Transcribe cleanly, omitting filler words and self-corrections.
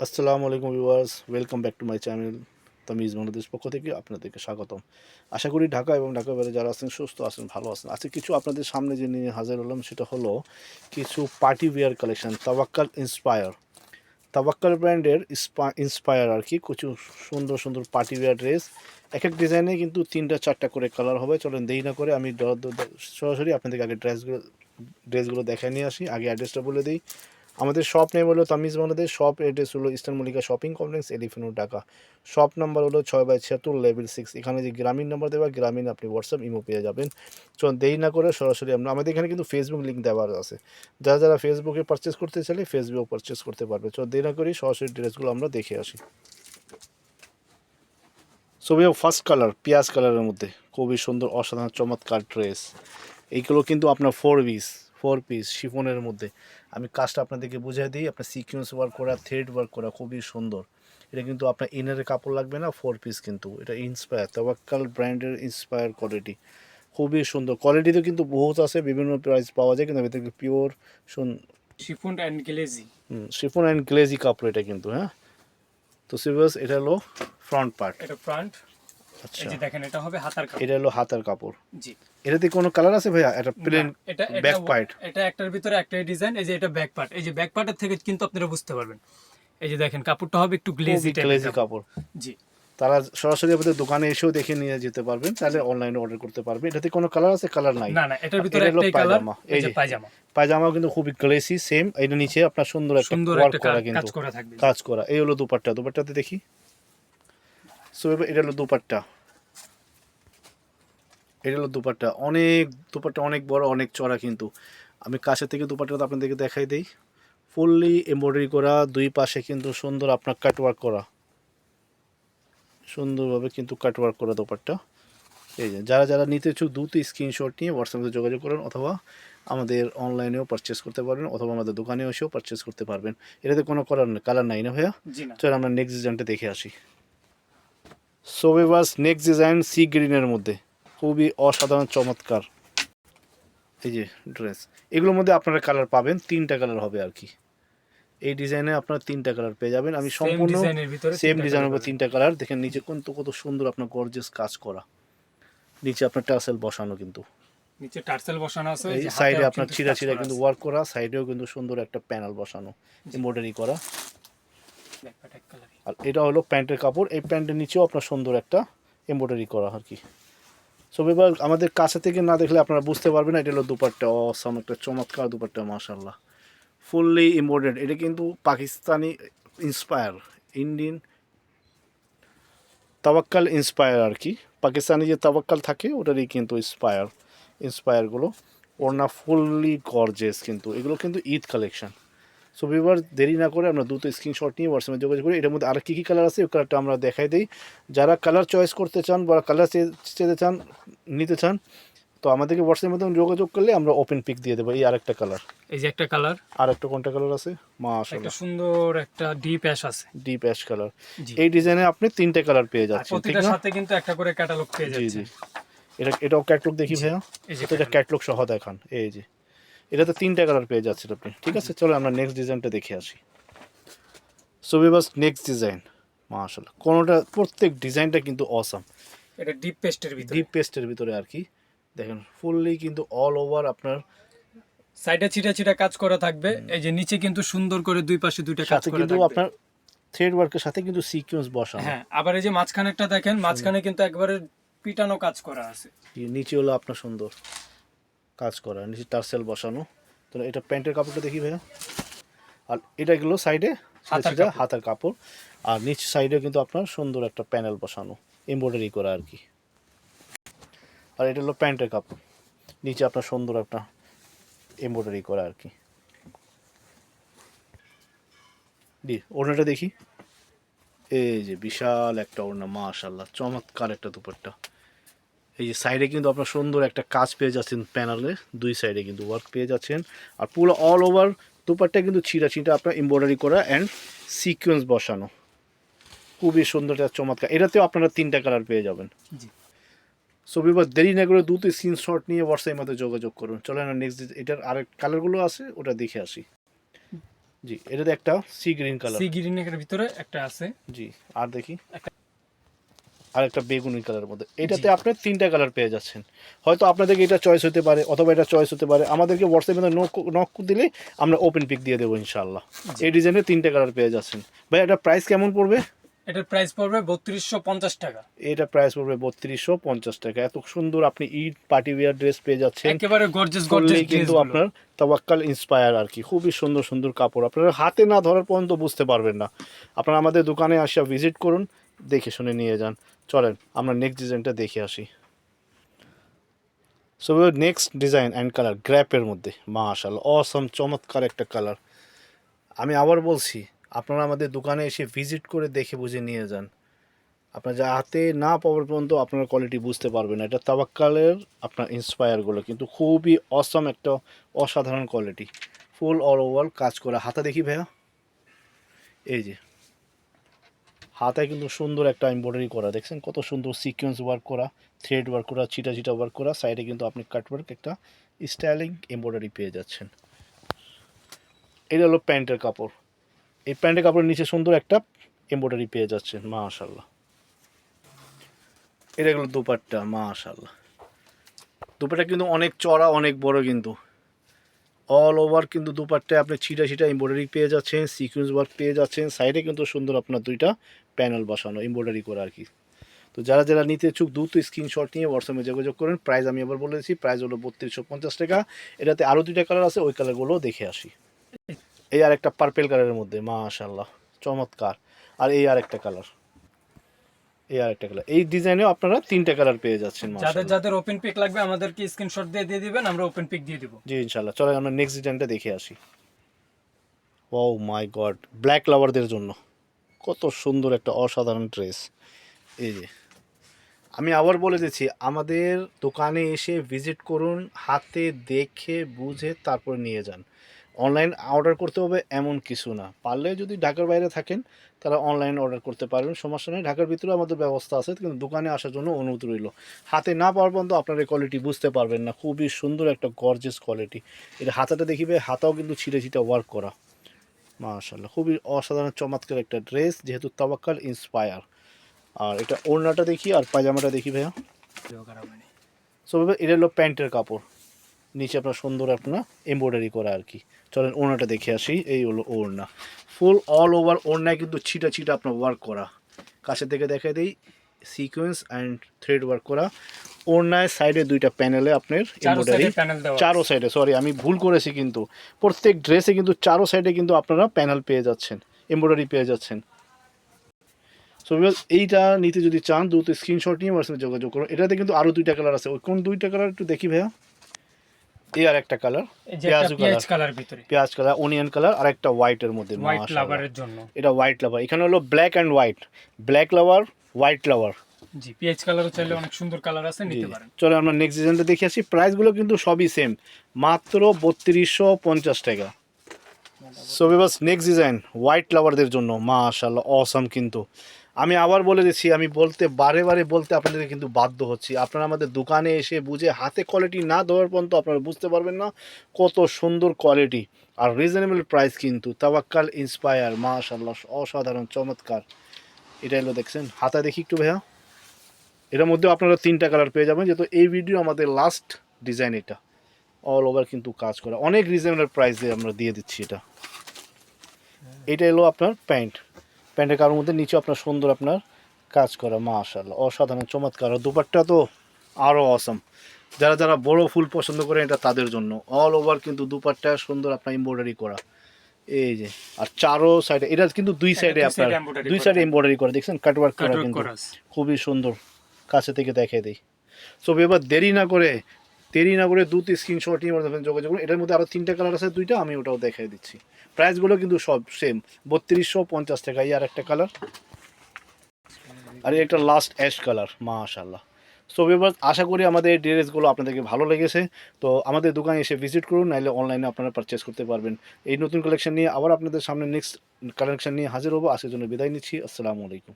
আসসালামু আলাইকুম viewers, welcome back to my channel Tamiz Bangladesh পক্ষ থেকে আপনাদেরকে স্বাগতম। আশা করি ঢাকা এবং ঢাকার বাইরে যারা আছেন সুস্থ আছেন, ভালো আছেন। আজকে কিছু আপনাদের সামনে যে নিয়ে হাজির হলাম সেটা হলো কিছু পার্টি ওয়্যার কালেকশন, তাওয়াক্কাল ইন্সপায়ার। তাওয়াক্কাল ব্র্যান্ডের ইন্সপায়ার আর কি, কিছু সুন্দর সুন্দর পার্টি ওয়্যার ড্রেস। এক এক ডিজাইনে কিন্তু 3টা 4টা করে কালার হবে। চলেন দেরি না করে আমি সরাসরি আপনাদেরকে আগে ড্রেসগুলো দেখায় নিয়ে আসি। আগে অ্যাড্রেসটা বলে দিই। আমাদের শপ নেম হলো তামিজ বাংলাদেশ। শপ অ্যাড্রেস হলো eastern Mallika shopping complex, elephant road, Dhaka. Shop number হলো 6/76 লেভেল 6। এখানে যে গ্রামীণ নাম্বার দেওয়া, গ্রামীণ আপনি হোয়াটসঅ্যাপ ইমো পেয়ে যাবেন। চলুন দেরি না করে সরাসরি আমাদের এখানে কিন্তু ফেসবুক লিঙ্ক দেওয়া আছে। যারা যারা ফেসবুকে পারচেস করতে চাইলে ফেসবুক পারচেস করতে পারবে। চলুন দেরি না করি সরাসরি ড্রেসগুলো আমরা দেখে আসি। ছবি ফার্স্ট কালার পেঁয়াজ কালারের মধ্যে খুবই সুন্দর অসাধারণ চমৎকার ড্রেস। এইগুলো কিন্তু আপনার ফোর পিস শিফনের মধ্যে। আমি কাজটা আপনাদেরকে বুঝিয়ে দিই। আপনার সিকোয়েন্স ওয়ার্ক করা, থ্রেড ওয়ার্ক করা, খুবই সুন্দর। এটা কিন্তু আপনার ইনারের কাপড় লাগবে না, ফোর পিস কিন্তু। এটা ইন্সপায়ার, তাওয়াক্কাল ব্র্যান্ডের ইন্সপায়ার কোয়ালিটি। খুবই সুন্দর কোয়ালিটিতে কিন্তু বহুত আছে, বিভিন্ন প্রাইস পাওয়া যায়, কিন্তু এদের pure chiffon and glazy. Chiffon and glazy কাপড় এটা কিন্তু। হ্যাঁ, তো সিরিয়াস এটা হলো ফ্রন্ট পার্ট। এটা ফ্রন্ট। আচ্ছা, এই যে দেখেন, এটা হবে হাতার কাপড়। এটা হলো হাতার কাপড়। জি। এটাতে কোনো কালার আছে ভাইয়া? এটা প্লেন না, এটা ব্যাক পার্ট। এটা একটার ভিতরে একটাই ডিজাইন। এই যে এটা ব্যাক পার্ট। এই যে ব্যাক পার্টের থেকে কিন্তু আপনারা বুঝতে পারবেন। এই যে দেখেন, কাপড়টা হবে একটু গ্লেজি টাইপের গ্লেজি কাপড়। জি। তারা সরাসরি আমাদের দোকানে এসেও দেখে নিয়ে যেতে পারবেন, তাহলে অনলাইনে অর্ডার করতে পারবে। এটাতে কোনো কালার আছে? কালার নাই। না না, এটার ভিতরে এটা হলো একটাই কালার। পায়জামা। এই এই যে যে পায়জামা। পায়জামাও কিন্তু খুবই গ্লেসি সেম। এটা নিচে আপনার সুন্দর একটা সুন্দর ওয়ার্ক একটা করা, কাজ কিন্তু করা থাকবে। কাজ করা। এই হলো দুপাট্টা। দুপাট্টাতে দেখি। সো এটা হলো দুপাট্টা। এটা হলো দুপাট্টা। দুপাট্টা অনেক বড়, অনেক চড়া কিন্তু। আমি কাছে থেকে দুপাট্টাটা আপনাদেরকে দেখাই দিই। ফুললি এমব্রয়ডারি করা, দুই পাশে কিন্তু সুন্দর আপনার কাটওয়ার্ক করা, সুন্দরভাবে কিন্তু কাটওয়ার্ক করা দুপাট্টা। এই যে যারা যারা নিতে ইচ্ছুক দ্রুত স্ক্রিনশট নিয়ে হোয়াটসঅ্যাপে যোগাযোগ করুন, অথবা আমাদের অনলাইনেও পারচেস করতে পারবেন, অথবা আমাদের দোকানে এসেও পারচেস করতে পারবেন। এটাতে কোনো কালার নাই না ভাইয়া? জি না। চল আমরা নেক্সট ডিজাইনটা দেখে আসি। সোবেবাস নেক্সট ডিজাইন সি গ্রিনের মধ্যে, খুবই অসাধারণ চমৎকার। এই যে ড্রেস, এগুলোর মধ্যে আপনারা কালার পাবেন, 3টা কালার হবে আর কি। এই ডিজাইনে আপনারা 3টা কালার পেয়ে যাবেন। আমি সেম সম্পূর্ণ ডিজাইনের ভিতরে সেম তিনটা ডিজাইনের কালার উপর পাবেন। 3টা কালার। দেখেন নিচে কিন্তু কত সুন্দর আপনার গর্জিয়াস কাজ করা। নিচে আপনার টাসেল বসানো কিন্তু। নিচে টার্সেল বসানো আছে। এই এই যে সাইডে হাতেও আপনার কিন্তু চিরা কাজ চিরা করা কিন্তু আছে। ওয়ার্ক করা, সাইডেও কিন্তু সুন্দর একটা প্যানেল বসানো, এমব্রয়ডারি করা। ব্যাক পার্ট এক কালারই। আর এটা হলো প্যান্টের কাপড়। এই প্যান্টের নিচেও আপনার সুন্দর একটা এমব্রয়ডারি করা আর কি। সো এবার আমাদের কাছে থেকে না দেখলে আপনারা বুঝতে পারবেন না। এটা হলো দুপাট্টা, অসাম একটা চমৎকার দুপাট্টা, মাশাআল্লাহ। Fully embroidery. এটা কিন্তু পাকিস্তানি ইন্সপায়ার, ইন্ডিয়ান তাওয়াক্কাল ইন্সপায়ার আর কি। পাকিস্তানি যে তাওয়াক্কাল থাকে ওটারই কিন্তু ইন্সপায়ারগুলো। ওড়না ফুললি গর্জেস কিন্তু। এগুলো কিন্তু ঈদ কালেকশন। সো ভিউয়ার দেরি না করে আমরা দ্রুত স্ক্রিনশট নিয়ে হোয়াটসঅ্যাপে যোগাযোগ করি। এটার মধ্যে আর কী কী কালার আছে ওই কালারটা আমরা দেখাই দিই। যারা কালার চয়েস করতে চান বা কালার চেতে চান, নিতে চান, তো আমাদেরকে হোয়াটসঅ্যাপের মাধ্যমে যোগাযোগ করলে আমরা ওপেন পিক দিয়ে দেবো। এই আরেকটা কালার। এই যে একটা কালার। আর একটা কোনটা কালার আছে? একটা মাশাআল্লাহ, সুন্দর একটা ডিপ অ্যাশ আছে। Deep ash colour. জি। এই ডিজাইনে আপনি 3টে কালার পেয়ে আর যাচ্ছেন, ঠিক প্রতিটার না? সাথে কিন্তু একটা করে ক্যাটালগ পেয়ে জি যাচ্ছে। জি। এটাও ক্যাটলগ দেখি জি। ভাইয়া। এই যে তো এটা ক্যাটলগ সহ দেখান। এই যে এটাতে 3টে কালার পেয়ে যাচ্ছেন আপনি, ঠিক আছে? চলো আমরা নেক্সট ডিজাইনটা দেখে আসি। সো বাস নেক্সট ডিজাইন, মাশাআল্লাহ, কোনোটা প্রত্যেক ডিজাইনটা কিন্তু অসাম। এটা ডিপ পেস্টের ভিতরে। ডিপ পেস্টের ভিতরে আর কি। দেখেন ফুললি কিন্তু অল ওভার আপনার সাইডে ছিটা ছিটা কাজ করা থাকবে। এই যে নিচে কিন্তু সুন্দর করে দুই পাশে দুইটা কাজ সাথে করা কিন্তু থাকবে। আপনার থ্রেড ওয়ার্কের সাথে কিন্তু সিকোয়েন্স বসানো। হ্যাঁ, আবার এই যে মাঝখানেরটা দেখেন, মাঝখানে কিন্তু একবারে পিটানো কাজ করা আছে। নিচে হলো আপনার সুন্দর কাজ করা, নিচে টার্সেল বসানো। তো এটা প্যান্টের কাপড়টা দেখি ভাইয়া। আর এটা গেলো সাইডে হাতার সেটা কাপড়। হাতার কাপড়। আর নিচ সাইডে কিন্তু আপনার সুন্দর একটা প্যানেল বসানো, এমব্রয়ডারি করা আর কি। আর এটা হলো প্যান্টের কাপড়, নিচে আপনার সুন্দর একটা এমব্রয়ডারি করা আর কি। ওড়নাটা দেখি। এই যে বিশাল একটা ওড়না, মাশাআল্লাহ, চমৎকার একটা দুপাট্টা। এই যে সাইডে কিন্তু আপনার সুন্দর একটা কাজ পেয়ে যাচ্ছেন, প্যানেলে দুই সাইডে কিন্তু ওয়ার্ক পেয়ে যাচ্ছেন। আর পুরো অল ওভার দুপাট্টা কিন্তু ছিঁড়া ছিঁড়া আপনার এমব্রয়ডারি করা অ্যান্ড সিকোয়েন্স বসানো, খুবই সুন্দর একটা চমৎকার। এটাতেও আপনারা 3টা কালার পেয়ে যাবেন। জি। সো বিবার দেরি না করে দ্রুত স্ক্রিনশট নিয়ে হোয়াটসঅ্যাপের মধ্যে যোগাযোগ করুন। চলেন না নেক্সট, এটার আরেক কালারগুলো আছে ওটা দেখে আসি। জি, এটাতে একটা সি গ্রিন কালার। সি গ্রিনের ভিতরে একটা আছে। জি, আর দেখি একটা- আর একটা বেগুনি কালারের মধ্যে। জি এটাতে আপনি ৩টা কালার পেয়ে যাচ্ছেন। হয়তো আপনাদেরকে এটা চয়েস হতে পারে অথবা এটা চয়েস হতে পারে। আমাদেরকে হোয়াটসঅ্যাপে নক দিলে আমরা ওপেন পিক দিয়ে দেবো ইনশাআল্লাহ। জি। এই ডিজাইনের 3টা কালার পেয়ে যাচ্ছেন। ভাই এটা প্রাইস কেমন পড়বে? এটার প্রাইস পড়বে 3250 টাকা। এটা প্রাইস পড়বে ৩২৫০ টাকা। এত সুন্দর আপনি ঈদ পার্টি ওয়্যার ড্রেস পেয়ে যাচ্ছেন। একেবারে গর্জিয়াস করলেই কিন্তু ড্রেসগুলো। আপনার তাওয়াক্কাল ইন্সপায়ার আর কি, খুবই সুন্দর সুন্দর কাপড় আপনারা হাতে না ধরার পর্যন্ত বুঝতে পারবেন না। আপনারা আমাদের দোকানে আসা ভিজিট করুন, দেখে শুনে নিয়ে যান। চলেন আমরা নেক্সট ডিজাইনটা দেখে আসি। So next design and colour গ্র্যাপের মধ্যে মাশাআল্লাহ অসম চমৎকার একটা কালার। আমি আবার বলছি, আপনারা আমাদের দোকানে এসে ভিজিট করে দেখে বুঝে নিয়ে যান। আপনার যা হাতে না পাওয়ার পর্যন্ত আপনার কোয়ালিটি বুঝতে পারবেন না। এটা তাওয়াক্কালের আপনার ইন্সপায়ারগুলো কিন্তু খুবই অসম একটা অসাধারণ কোয়ালিটি, ফুল অল ওভার কাজ করা। হাতা দেখি ভাইয়া, এই যে হাতায় কিন্তু সুন্দর একটা এমব্রয়ডারি করা, দেখছেন কত সুন্দর সিকোয়েন্স ওয়ার্ক করা, থ্রেড ওয়ার্ক করা, ছিটা ছিটা ওয়ার্ক করা। সাইডে কিন্তু আপনি কাটওয়ার্ক একটা স্টাইলিং এমব্রয়ডারি পেয়ে যাচ্ছেন। এটা হলো প্যান্টের কাপড়। এই প্যান্টের কাপড়ের নিচে সুন্দর একটা এমব্রয়ডারি পেয়ে যাচ্ছেন মাশাআল্লাহ। এটা হলো দুপাট্টা মাশাআল্লাহ। দুপাট্টা কিন্তু অনেক চড়া অনেক বড়, কিন্তু অল ওভার কিন্তু দুপাট্টায় আপনি ছিটা ছিটা এমব্রয়ডারি পেয়ে যাচ্ছেন, সিকোয়েন্স ওয়ার্ক পেয়ে যাচ্ছেন। সাইডে কিন্তু সুন্দর আপনার 2টা প্যানেল বসানো এমব্রয়ডারি করা আর কি। তো যারা যারা নিতে ইচ্ছুক দ্রুত স্ক্রিনশট নিয়ে হোয়াটসঅ্যাপে যোগাযোগ করেন। প্রাইস আমি আবার বলে দিচ্ছি, প্রাইস হলো 3250 টাকা। এটাতে আরও 2টা কালার আছে, ওই কালারগুলো দেখে আসি। এই আর একটা পার্পেল কালারের মধ্যে মাশাআল্লাহ চমৎকার। আর এই আর একটা কালার, এই আর একটা কালার। এই ডিজাইনেও আপনারা 3টা কালার পেয়ে যাচ্ছেন যাদের মাশাআল্লাহ। যাদের ওপেন পিক লাগবে আমাদেরকে স্ক্রিনশট দিয়ে দিবেন, আমরা ওপেন পিক দিয়ে দিব। জি ইনশাআল্লাহ। চলেন আমরা নেক্সট ডিজাইনটা দেখে আসি। ও মাই গড, ব্ল্যাক লাভারদের জন্য কত সুন্দর একটা অসাধারণ ড্রেস। এই যে আমি আবার বলে দিচ্ছি, আমাদের দোকানে এসে ভিজিট করুন, হাতে দেখে বুঝে তারপর নিয়ে যান। অনলাইন অর্ডার করতে হবে এমন কিছু না, পারলে যদি ঢাকার বাইরে থাকেন তারা অনলাইন অর্ডার করতে পারবেন, সমস্যা নেই। ঢাকার ভিতরে আমাদের ব্যবস্থা আছে, কিন্তু দোকানে আসার জন্য অনুরোধ রইল। হাতে না পাওয়ার পর্যন্ত আপনার এই কোয়ালিটি বুঝতে পারবেন না। খুবই সুন্দর একটা গর্জিয়াস কোয়ালিটি। এটা হাতাটা দেখিবে, হাতাও কিন্তু ছিঁড়ে ছিটে ওয়ার্ক করা মাশাআল্লাহ। খুবই অসাধারণ চমৎকার একটা ড্রেস, যেহেতু তাওয়াক্কাল ইন্সপায়ার। আর এটা ওড়নাটা দেখি আর পায়জামাটা দেখি ভাইয়া। সো এটা হলো প্যান্টের কাপড়, নিচে আপনার সুন্দর আপনার এমব্রয়ডারি করা আর কি। চলেন ওড়নাটা দেখে আসি। এই হলো ওড়না, ফুল অল ওভার ওড়নায় কিন্তু ছিটা ছিটা আপনার ওয়ার্ক করা। কাছে থেকে দেখে দিই, সিকোয়েন্স অ্যান্ড থ্রেড ওয়ার্ক করা। ওড়নায় সাইডে 2টা প্যানেলে আপনার এমব্রয়ডারি, প্যানেল দেওয়া চারো সাইডে, সরি আমি ভুল করেছি, কিন্তু প্রত্যেক ড্রেসে কিন্তু চারো সাইডে কিন্তু আপনারা প্যানেল পেয়ে যাচ্ছেন, এমব্রয়ডারি পেয়ে যাচ্ছেন। সো এইটা নিতে যদি চান দ্রুত স্ক্রিনশট নিয়ে আমার সাথে যোগাযোগ করুন। এটাতে কিন্তু আরও 2টা কালার আছে, ওই কোন 2টা কালার একটু দেখি ভাইয়া। এই আর একটা কালার এই যে একটা পেঁয়াজু পেঁয়াজ কালার, কালার ভিতরে, পেঁয়াজ কালার, অনিয়ন কালার, আর একটা হোয়াইটের মধ্যে হোয়াইট মাশাআল্লাহ। লাভারের জন্য। এটা হোয়াইট লাভার, এখানে হলো black and white, black lover white lover. জি, পেঁয়াজ কালারও চাইলে অনেক সুন্দর কালার আছে, জি, নিতে পারেন। চলো আমরা নেক্সট ডিজাইনটা দেখে আসি। প্রাইসগুলো কিন্তু সবই সেম, মাত্র 3250 টাকা। সো বাস নেক্সট ডিজাইন হোয়াইট লাভারদের জন্য মাশাআল্লাহ অসাম। কিন্তু আমি আবার বলে দিচ্ছি, আমি বলতে বারে বারে বলতে আপনাদেরকে কিন্তু বাধ্য হচ্ছি, আপনারা আমাদের দোকানে এসে বুঝে হাতে কোয়ালিটি না দেওয়ার পর্যন্ত আপনারা বুঝতে পারবেন না কত সুন্দর কোয়ালিটি আর রিজনেবল প্রাইস। কিন্তু তাওয়াক্কাল ইন্সপায়ার মাশাআল্লাহ অসাধারণ চমৎকার। এটা হলো দেখছেন, হাতা দেখি একটু ভাইয়া। এটার মধ্যে আপনারা 3টা কালার পেয়ে যাবেন, যেহেতু এই ভিডিও আমাদের লাস্ট ডিজাইন। এটা অল ওভার কিন্তু কাজ করা, অনেক রিজনেবল প্রাইসে আমরা দিয়ে দিচ্ছি এটা। এটা এলো আপনার প্যান্ট, প্যান্টের কারোর মধ্যে নিচে আপনার সুন্দর আপনার কাজ করা মাশাআল্লাহ অসাধারণ চমৎকার। আর দুপাট্টা তো আরও অসম, যারা যারা বড় ফুল পছন্দ করেন এটা তাদের জন্য। অল ওভার কিন্তু দুপাট্টা সুন্দর আপনার এমব্রয়ডারি করা, এই যে। আর চারো সাইডে, এটা কিন্তু দুই সাইডে আপনার দুই সাইডে এমব্রয়ডারি করা, দেখছেন কাটওয়ার্ক করা কিন্তু খুবই সুন্দর। কাছে থেকে দেখে দিই। সো এবার দেরি না করে দ্রুত স্ক্রিনশট নিয়ে যোগাযোগ করুন। এটার মধ্যে আরও 3টা কালার আছে, 2টা আমি ওটাও দেখাই দিচ্ছি। প্রাইসগুলো কিন্তু সব সেম, 3250 টাকা। এই আর একটা কালার, আর এই একটা লাস্ট অ্যাশ কালার মাশাআল্লাহ। সো এবার আশা করি আমাদের এই ড্রেসগুলো আপনাদেরকে ভালো লেগেছে। তো আমাদের দোকানে এসে ভিজিট করুন, নাহলে অনলাইনে আপনারা পারচেস করতে পারবেন। এই নতুন কালেকশন নিয়ে আবার আপনাদের সামনে নেক্সট কালেকশন নিয়ে হাজির হবো। আজকের জন্য বিদায় নিচ্ছি, আসসালামু আলাইকুম।